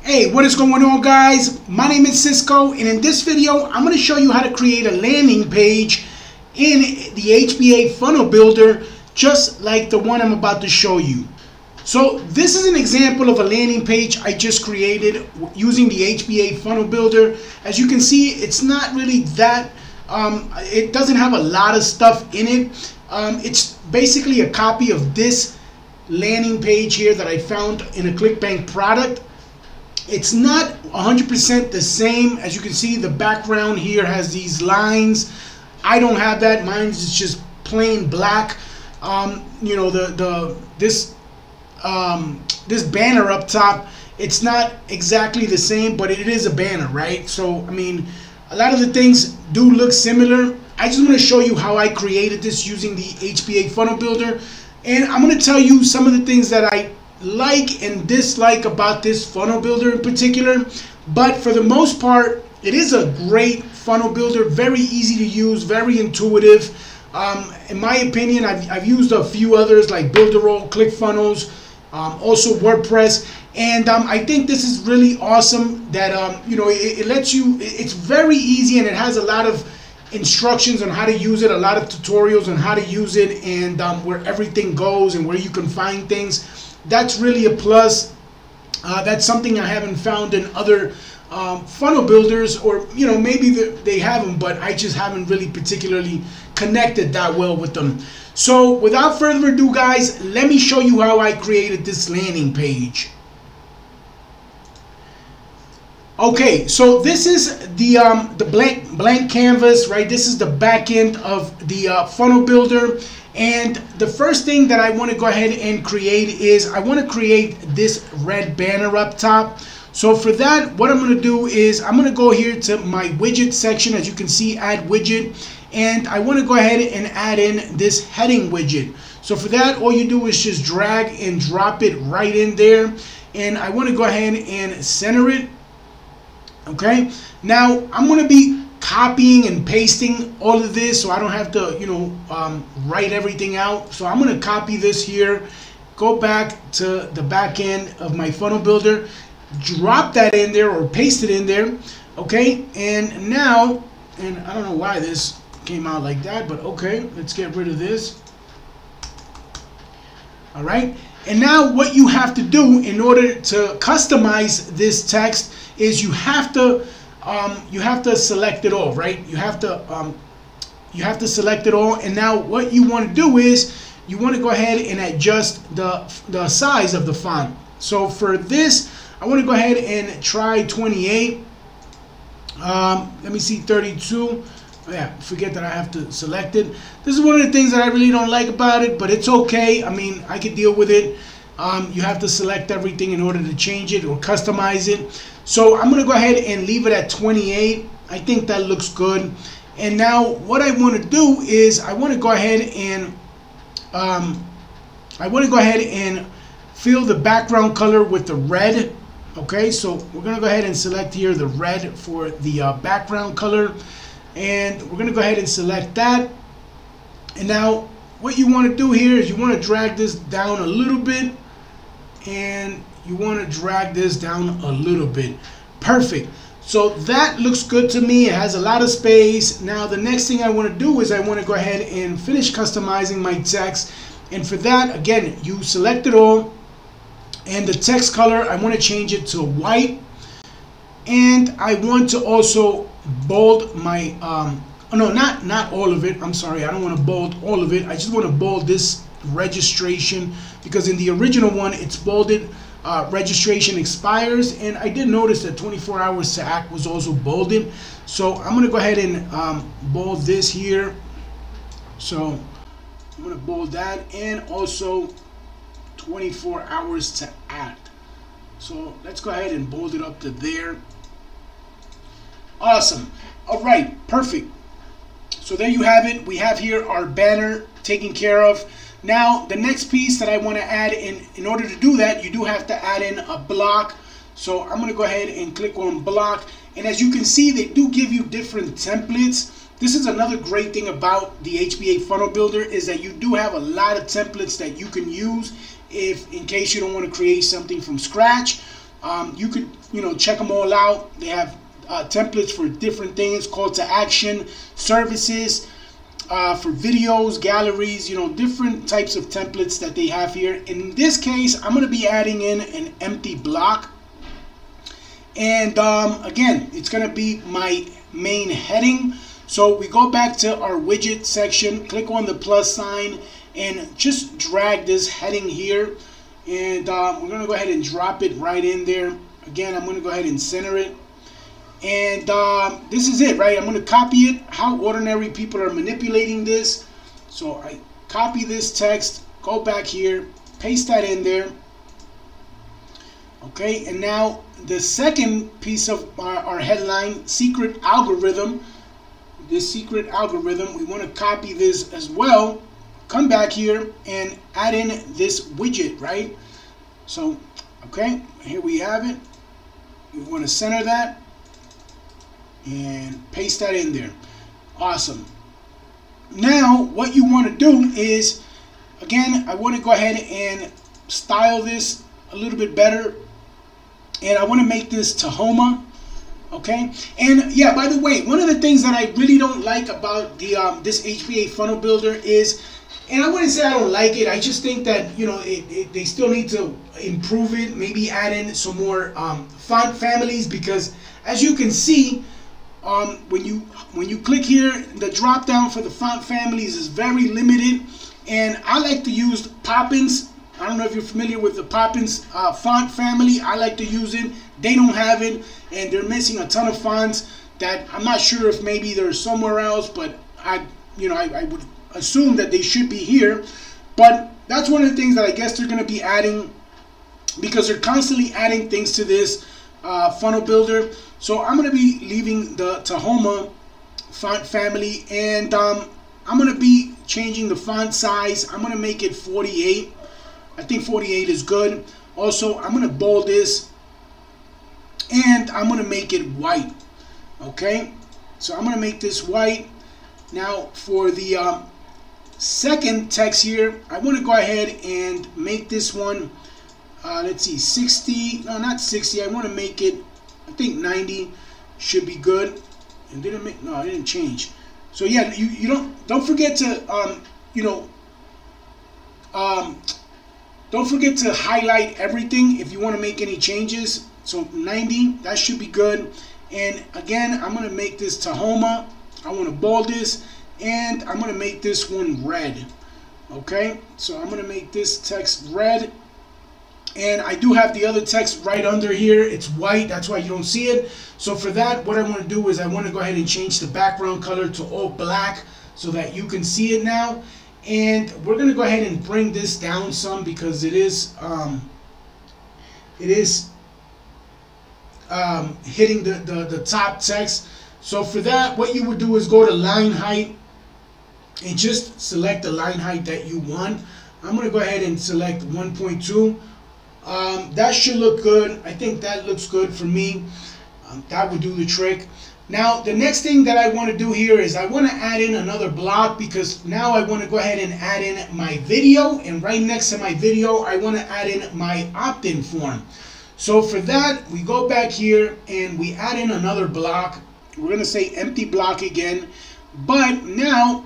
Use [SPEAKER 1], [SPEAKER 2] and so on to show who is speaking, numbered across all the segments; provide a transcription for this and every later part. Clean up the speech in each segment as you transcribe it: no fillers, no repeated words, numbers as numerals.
[SPEAKER 1] Hey, what is going on, guys? My name is Cisco, and in this video I'm going to show you how to create a landing page in the HBA Funnel Builder, just like the one I'm about to show you. So this is an example of a landing page I just created using the HBA Funnel Builder. As you can see, it's not really that it doesn't have a lot of stuff in it. It's basically a copy of this landing page here that I found in a Clickbank product. It's not 100% the same. As you can see, the background here has these lines. I don't have that. Mine is just plain black. You know, this banner up top, it's not exactly the same, but it is a banner, right? So I mean, a lot of the things do look similar. I just want to show you how I created this using the HBA Funnel Builder, and I'm going to tell you some of the things that I like and dislike about this funnel builder in particular. But for the most part, it is a great funnel builder, very easy to use, very intuitive. In my opinion, I've used a few others like Builderall, ClickFunnels, also WordPress, and I think this is really awesome that you know, it lets you, it's very easy, and it has a lot of instructions on how to use it, a lot of tutorials on how to use it, and where everything goes and where you can find things. That's really a plus. That's something I haven't found in other funnel builders, or you know, maybe they have them, but I just haven't really particularly connected that well with them. So without further ado, guys, let me show you how I created this landing page. Okay, so this is the blank canvas, right? This is the back end of the funnel builder. And the first thing that I want to go ahead and create is I want to create this red banner up top. So for that, what I'm going to do is I'm going to go here to my widget section. As you can see, add widget, and I want to go ahead and add in this heading widget. So for that, all you do is just drag and drop it right in there, and I want to go ahead and center it. Okay, now I'm going to be copying and pasting all of this, so I don't have to, you know, write everything out. So I'm going to copy this here, go back to the back end of my funnel builder, drop that in there or paste it in there. Okay, and now, and I don't know why this came out like that, but okay, let's get rid of this. All right, and now what you have to do in order to customize this text is you have to select it all, right? You have to select it all, and now what you want to do is you want to go ahead and adjust the size of the font. So for this, I want to go ahead and try 28. Let me see, 32. Oh, yeah, forget that I have to select it. This is one of the things that I really don't like about it, but it's okay. I mean, I can deal with it. You have to select everything in order to change it or customize it. So I'm going to go ahead and leave it at 28. I think that looks good. And now what I want to do is I want to go ahead and fill the background color with the red. Okay, so we're going to go ahead and select here the red for the background color, and we're going to go ahead and select that. And now what you want to do here is you want to drag this down a little bit, and you want to drag this down a little bit. Perfect. So that looks good to me. It has a lot of space. Now the next thing I want to do is I want to go ahead and finish customizing my text, and for that, again, you select it all, and the text color, I want to change it to white, and I want to also bold my oh no, not all of it. I'm sorry, I don't want to bold all of it. I just want to bold this registration, because in the original one it's bolded registration expires, and I did notice that 24 hours to act was also bolded. So I'm going to go ahead and bold this here. So I'm going to bold that, and also 24 hours to act. So let's go ahead and bold it up to there. Awesome. All right, perfect. So there you have it. We have here our banner taken care of. Now the next piece that I want to add in order to do that, you do have to add in a block. So I'm going to go ahead and click on block, and as you can see, they do give you different templates. This is another great thing about the HBA Funnel Builder, is that you do have a lot of templates that you can use if in case you don't want to create something from scratch. You could, check them all out. They have templates for different things, call to action, services, for videos, galleries, different types of templates that they have here. In this case, I'm going to be adding in an empty block. And again, it's going to be my main heading. So we go back to our widget section, click on the plus sign, and just drag this heading here. And we're going to go ahead and drop it right in there. Again, I'm going to go ahead and center it. And this is it, right? I'm going to copy it, how ordinary people are manipulating this. So I copy this text, go back here, paste that in there. Okay, and now the second piece of our headline, secret algorithm. This secret algorithm, we want to copy this as well. Come back here and add in this widget, right? So, okay, here we have it. We want to center that and paste that in there. Awesome. Now what you want to do is, again, I want to go ahead and style this a little bit better, and I want to make this Tahoma. Okay, and yeah, by the way, one of the things that I really don't like about the this HBA Funnel Builder is, and I wouldn't say I don't like it, I just think that they still need to improve it, maybe add in some more font families, because as you can see, when you click here, the drop down for the font families is very limited, and I like to use Poppins. I don't know if you're familiar with the Poppins font family. I like to use it. They don't have it, and they're missing a ton of fonts that I'm not sure if maybe they're somewhere else, but I would assume that they should be here. But that's one of the things that I guess they're going to be adding, because they're constantly adding things to this funnel builder. So I'm going to be leaving the Tahoma font family, and I'm going to be changing the font size. I'm going to make it 48. I think 48 is good. Also, I'm going to bold this, and I'm going to make it white. Okay, so I'm going to make this white. Now for the second text here, I want to go ahead and make this one, let's see, 60, no, not 60. I want to make it, I think 90 should be good. And didn't make, no, I didn't change. So yeah, you don't forget to don't forget to highlight everything if you want to make any changes. So 90, that should be good. And again, I'm going to make this Tahoma. I want to bold this, and I'm going to make this one red. Okay, so I'm going to make this text red. And I do have the other text right under here. It's white, that's why you don't see it. So for that, what I want to do is I want to go ahead and change the background color to all black so that you can see it now. And we're going to go ahead and bring this down some, because it is hitting the top text. So for that, what you would do is go to line height and just select the line height that you want. I'm going to go ahead and select 1.2. That should look good. I think that looks good for me. That would do the trick. Now the next thing that I want to do here is I want to add in another block, because now I want to go ahead and add in my video, and right next to my video I want to add in my opt-in form. So for that, we go back here and we add in another block. We're going to say empty block again, but now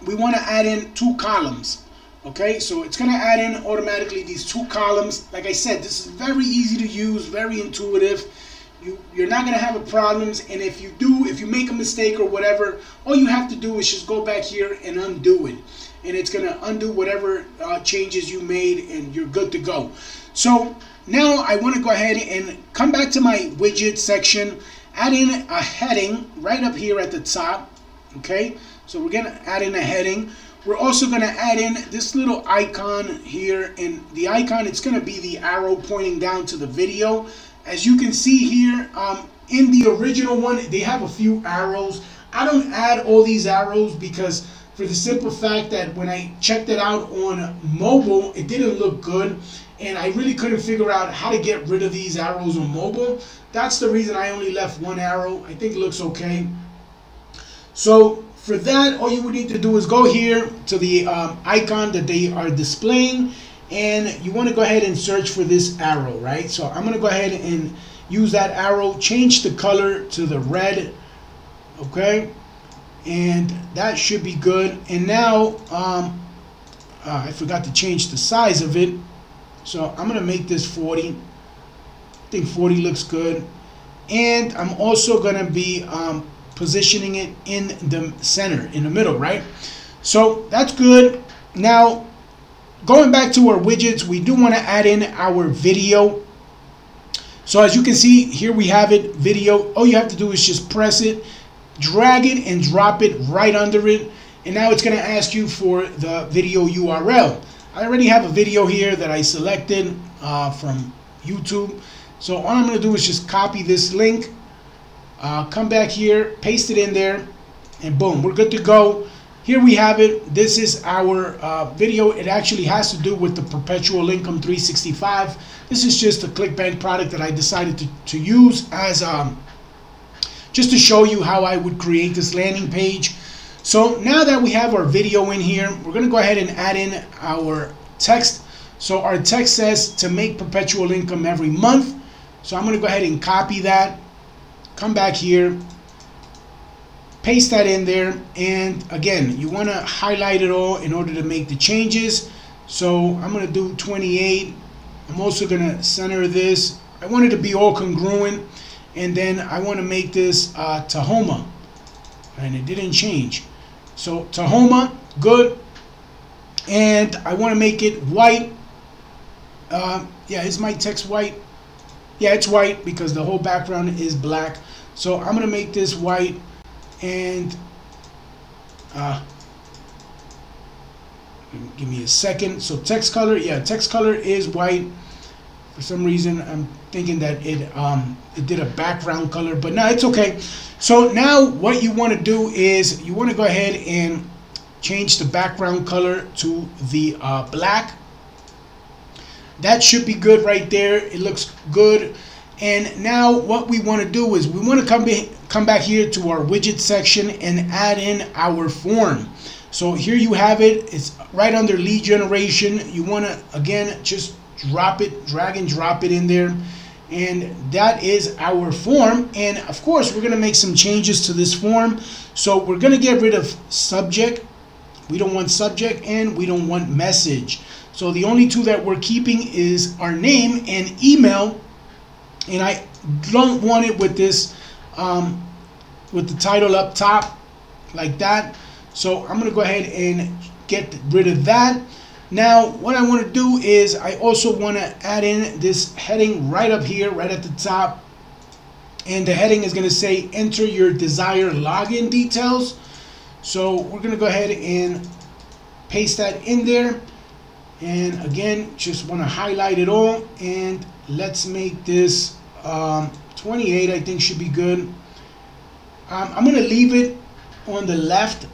[SPEAKER 1] we want to add in 2 columns. Okay, so it's going to add in automatically these 2 columns. Like I said, this is very easy to use, very intuitive. You're not going to have problems, and if you make a mistake or whatever, all you have to do is just go back here and undo it, and it's going to undo whatever changes you made, and you're good to go. So now I want to go ahead and come back to my widget section, add in a heading right up here at the top. Okay, so we're going to add in a heading. We're also going to add in this little icon here, and the icon, it's going to be the arrow pointing down to the video. As you can see here, in the original one, they have a few arrows. I don't add all these arrows because, for the simple fact that when I checked it out on mobile, it didn't look good, and I really couldn't figure out how to get rid of these arrows on mobile. That's the reason I only left 1 arrow. I think it looks okay. So for that, all you would need to do is go here to the icon that they are displaying, and you want to go ahead and search for this arrow, right? So I'm going to go ahead and use that arrow, change the color to the red, okay, and that should be good. And now I forgot to change the size of it, so I'm going to make this 40. I think 40 looks good. And I'm also going to be positioning it in the center, in the middle, right? So that's good. Now, going back to our widgets, we do want to add in our video. So as you can see, here we have it, video. All you have to do is just press it, drag it, and drop it right under it. And now it's going to ask you for the video URL. I already have a video here that I selected from YouTube. So all I'm going to do is just copy this link, come back here, paste it in there, and boom, we're good to go. Here we have it. This is our video. It actually has to do with the Perpetual Income 365. This is just a Clickbank product that I decided to use as just to show you how I would create this landing page. So now that we have our video in here, we're going to go ahead and add in our text. So our text says to make perpetual income every month. So I'm going to go ahead and copy that, come back here, paste that in there, and again, you want to highlight it all in order to make the changes. So I'm going to do 28. I'm also going to center this. I want it to be all congruent, and then I want to make this Tahoma, and it didn't change. So Tahoma, good, and I want to make it white. Yeah, is my text white? Yeah, it's white because the whole background is black. So I'm gonna make this white, and give me a second. So text color, yeah, text color is white. For some reason, I'm thinking that it did a background color, but no, it's okay. So now what you want to do is you want to go ahead and change the background color to the black. That should be good right there. It looks good. And now what we want to do is we want to come back here to our widget section and add in our form. So here you have it. It's right under lead generation. You want to, again, just drop it, drag and drop it in there. And that is our form. And of course, we're going to make some changes to this form. So we're going to get rid of subject. We don't want subject, and we don't want message. So the only two that we're keeping is our name and email. And I don't want it with this, with the title up top like that. So I'm going to go ahead and get rid of that. Now, what I want to do is I also want to add in this heading right up here, right at the top. And the heading is going to say, enter your desired login details. So we're going to go ahead and paste that in there. And again, just want to highlight it all. And let's make this 28, I think should be good. I'm going to leave it on the left.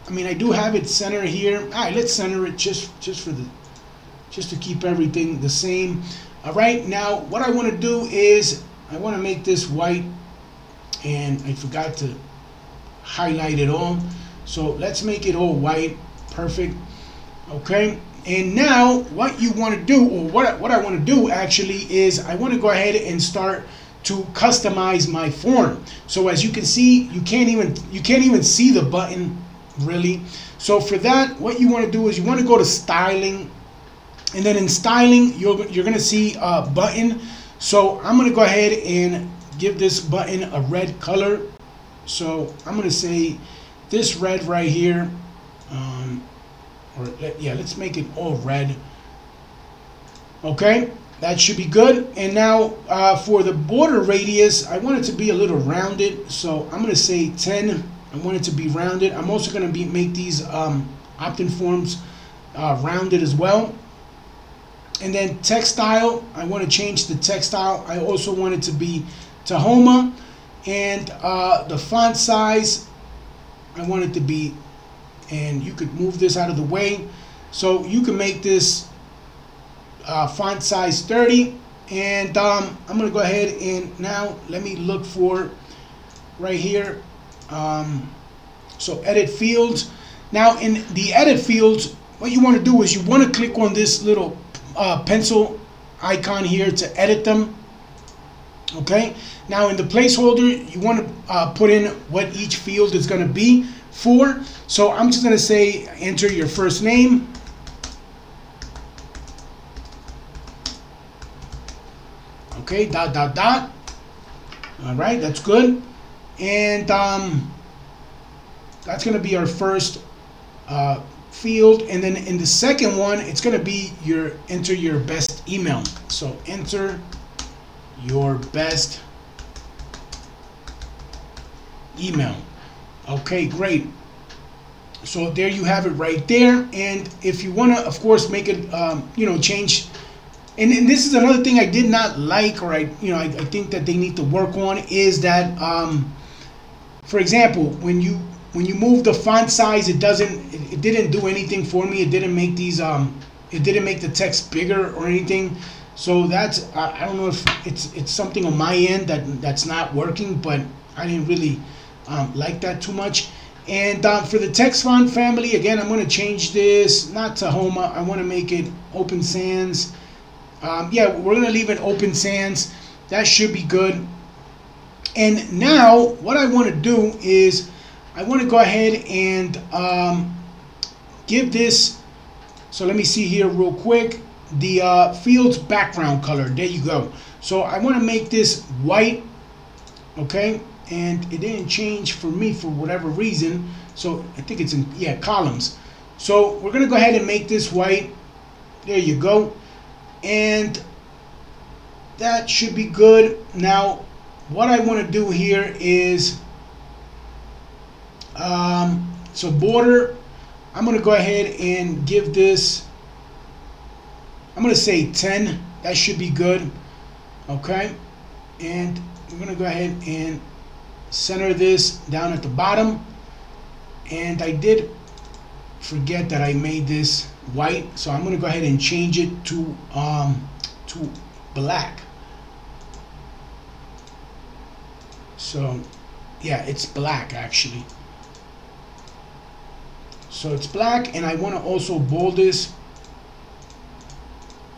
[SPEAKER 1] I mean, I do have it centered here. All right, let's center it just to keep everything the same. All right, now what I want to do is I want to make this white, and I forgot to highlight it all. So let's make it all white. Perfect. Okay. And now what you want to do, or what I want to do actually, is I want to go ahead and start to customize my form. So as you can see, you can't even see the button really. So for that, what you want to do is you want to go to styling, and then in styling you're going to see a button. So I'm going to go ahead and give this button a red color. So I'm going to say this red right here, let's make it all red. Okay, that should be good. And now for the border radius, I want it to be a little rounded, so I'm going to say 10. I want it to be rounded. I'm also going to make these opt-in forms rounded as well. And then text style, I want to change the text style. I also want it to be Tahoma. And the font size, I want it to be, and you could move this out of the way. So you can make this font size 30. And I'm going to go ahead and now let me look for right here. So edit fields. Now in the edit fields, what you want to do is you want to click on this little pencil icon here to edit them. Okay, now in the placeholder, you want to put in what each field is going to be for. So I'm just going to say enter your first name. Okay, dot, dot, dot. All right, that's good. And that's going to be our first field. And then in the second one, it's going to be enter your best email. So enter your best email. Okay, great. So there you have it right there. And if you want to, of course, make it, change. And this is another thing I did not like, or I think that they need to work on, is that, for example, when you move the font size, it didn't do anything for me. It didn't make these, it didn't make the text bigger or anything. So that's, I don't know if it's something on my end that's not working, but I didn't really like that too much. And for the text font family, again, I'm going to change this not to Homa. I want to make it Open Sans. Yeah, we're going to leave it Open Sans. That should be good. And now what I want to do is I want to go ahead and give this, so let me see here real quick, the field's background color. There you go. So I want to make this white, okay, and it didn't change for me for whatever reason. So I think it's in, yeah, columns. So we're going to go ahead and make this white. There you go. And that should be good. Now what I want to do here is so border, I'm going to go ahead and give this, I'm going to say 10. That should be good. Okay, and we're going to go ahead and center this down at the bottom. And I did forget that I made this white, so I'm going to go ahead and change it to black. So yeah, it's black actually. So it's black, and I want to also bold this,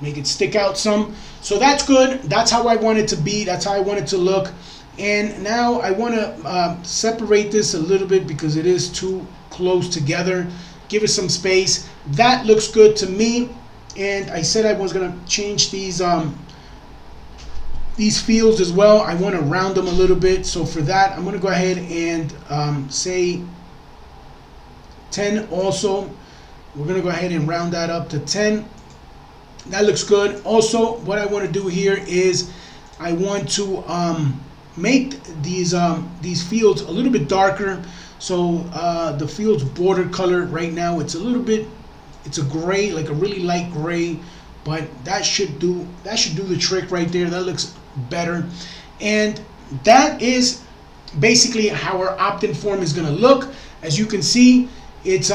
[SPEAKER 1] make it stick out some. So that's good. That's how I want it to be. That's how I want it to look. And now I want to separate this a little bit because it is too close together. Give it some space. That looks good to me. And I said I was going to change these fields as well. I want to round them a little bit. So for that, I'm going to go ahead and say 10 also. We're going to go ahead and round that up to 10. That looks good. Also, what I want to do here is I want to make these fields a little bit darker. So the field's border color right now, it's a little bit, it's a gray, like a really light gray, but that should do the trick right there. That looks better. And that is basically how our opt-in form is going to look. As you can see, it's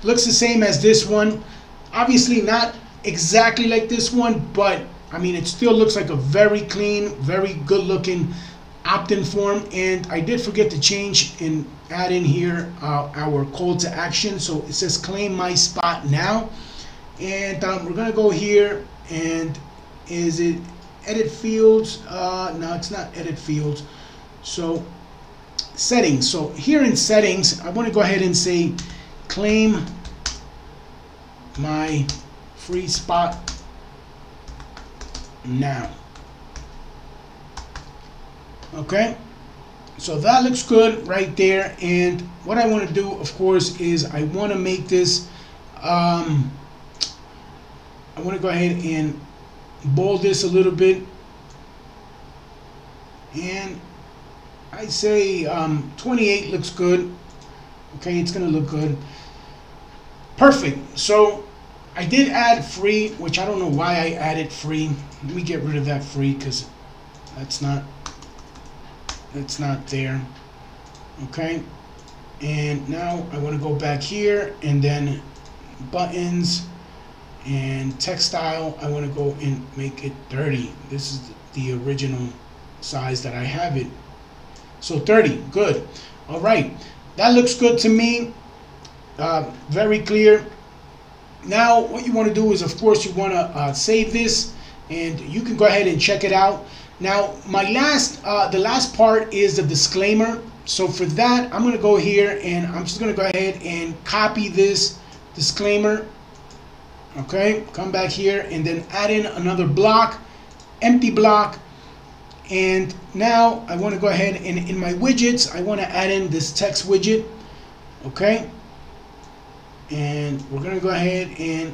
[SPEAKER 1] looks the same as this one. Obviously not exactly like this one, but I mean, it still looks like a very clean, very good looking opt-in form. And I did forget to change and add in here our call to action. So it says claim my spot now. And we're going to go here, and is it edit fields? No, it's not edit fields. So settings. So here in settings, I want to go ahead and say claim my free spot now. Okay, so that looks good right there. And what I want to do, of course, is I want to make this I want to go ahead and bold this a little bit, and I say 28 looks good. Okay, it's gonna look good. Perfect. So I did add free, which I don't know why I added free. Let me get rid of that free because that's not there. Okay, and now I want to go back here, and then buttons and text style, I want to go and make it 30. This is the original size that I have it. So 30, good. All right, that looks good to me. Very clear. Now what you want to do is, of course, you want to save this, and you can go ahead and check it out. Now the last part is the disclaimer. So for that, I'm going to go here and I'm just going to go ahead and copy this disclaimer. Okay, come back here and then add in another block, empty block. And now I want to go ahead and in my widgets, I want to add in this text widget. Okay, and we're going to go ahead and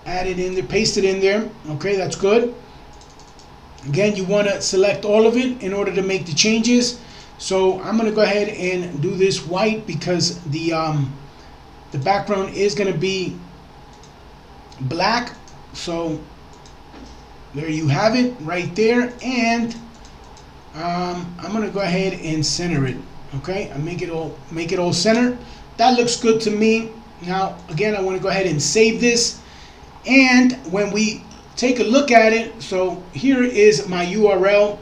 [SPEAKER 1] add it in there, paste it in there. Okay, that's good. Again, you want to select all of it in order to make the changes. So I'm going to go ahead and do this white because the background is going to be black. So there you have it right there. And I'm going to go ahead and center it. Okay, and make it all center. That looks good to me. Now again, I want to go ahead and save this. And when we take a look at it, so here is my URL,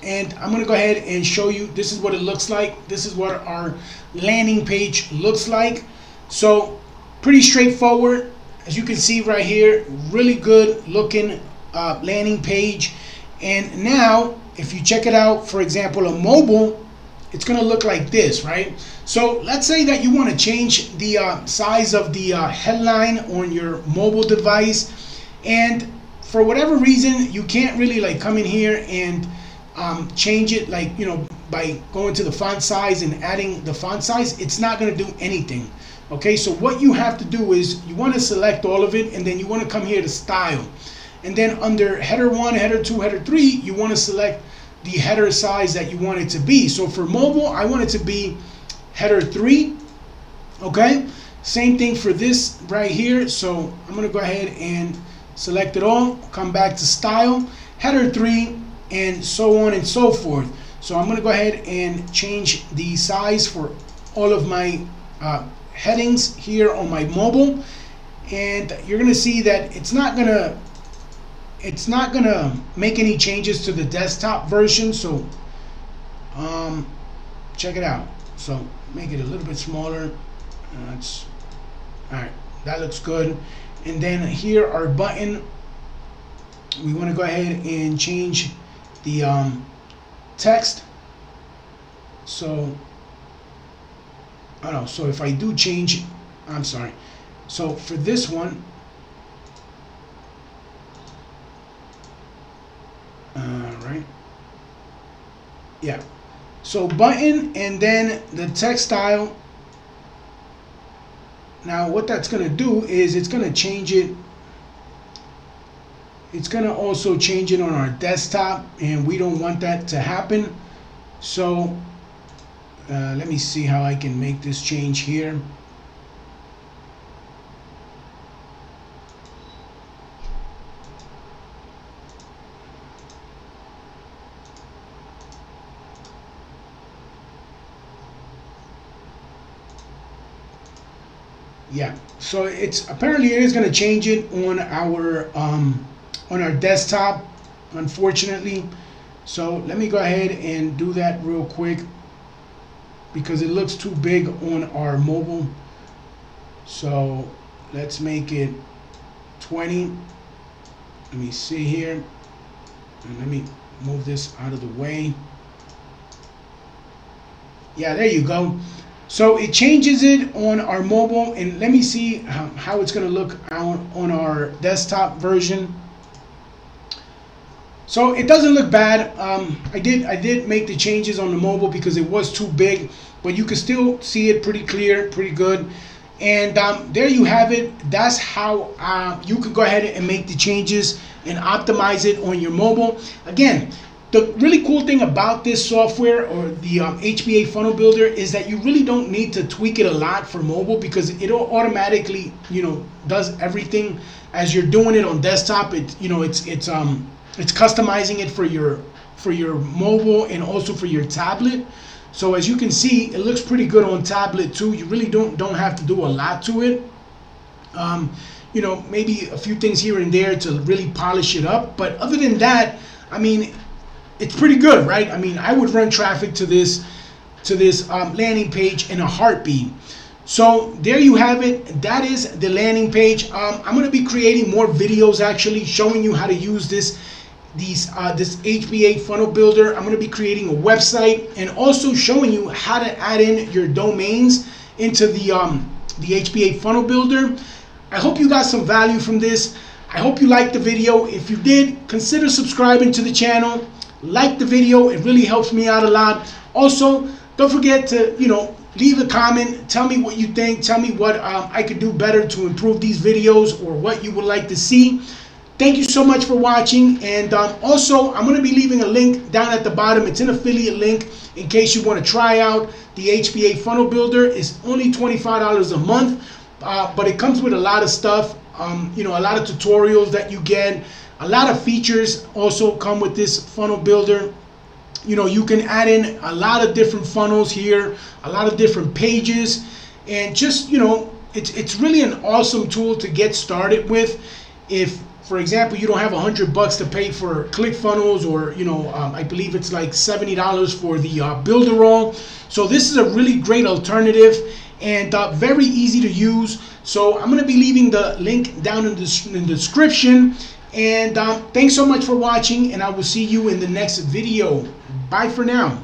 [SPEAKER 1] and I'm going to go ahead and show you. This is what it looks like. This is what our landing page looks like. So pretty straightforward, as you can see right here. Really good looking landing page. And now if you check it out, for example, a mobile, it's going to look like this, right? So let's say that you want to change the size of the headline on your mobile device, and for whatever reason you can't really like come in here and change it, like, you know, by going to the font size and adding the font size. It's not going to do anything. Okay, so what you have to do is you want to select all of it, and then you want to come here to style, and then under header 1, header 2, header 3, you want to select the header size that you want it to be. So for mobile, I want it to be header 3. Okay, same thing for this right here. So I'm going to go ahead and select it all, come back to style, header 3, and so on and so forth. So I'm going to go ahead and change the size for all of my headings here on my mobile, and you're going to see that it's not going to make any changes to the desktop version. So check it out. So make it a little bit smaller. That's all right. That looks good. And then here, our button, we want to go ahead and change the text. So I don't know. So if I do change, I'm sorry. So for this one, right? Yeah. So button, and then the text style. Now what that's going to do is it's going to change it. It's going to also change it on our desktop, and we don't want that to happen. So let me see how I can make this change here. Yeah, so it's apparently it is going to change it on our desktop, unfortunately. So let me go ahead and do that real quick because it looks too big on our mobile. So let's make it 20. Let me see here, and let me move this out of the way. Yeah, there you go. So it changes it on our mobile, and let me see how it's going to look on our desktop version. So it doesn't look bad. I did make the changes on the mobile because it was too big, but you can still see it pretty clear, pretty good. And there you have it. That's how you could go ahead and make the changes and optimize it on your mobile. Again, the really cool thing about this software, or the HBA Funnel Builder, is that you really don't need to tweak it a lot for mobile because it automatically, you know, does everything as you're doing it on desktop. It's customizing it for your mobile and also for your tablet. So as you can see, it looks pretty good on tablet too. You really don't have to do a lot to it. You know, maybe a few things here and there to really polish it up, but other than that, I mean, it's pretty good, right? I mean, I would run traffic to this landing page in a heartbeat. So there you have it. That is the landing page. I'm going to be creating more videos actually showing you how to use this HBA Funnel Builder. I'm going to be creating a website and also showing you how to add in your domains into the HBA Funnel Builder. I hope you got some value from this. I hope you liked the video. If you did, consider subscribing to the channel. Like the video, it really helps me out a lot. Also, don't forget to, leave a comment. Tell me what you think. Tell me what I could do better to improve these videos or what you would like to see. Thank you so much for watching. And also, I'm going to be leaving a link down at the bottom. It's an affiliate link in case you want to try out the HBA Funnel Builder. It's only $25 a month, but it comes with a lot of stuff. A lot of tutorials that you get. A lot of features also come with this funnel builder. You can add in a lot of different funnels here, a lot of different pages, and just, it's really an awesome tool to get started with. If, for example, you don't have $100 to pay for ClickFunnels, or, I believe it's like $70 for the builder roll. So this is a really great alternative and very easy to use. So I'm going to be leaving the link down in the description. And thanks so much for watching, and I will see you in the next video. Bye for now.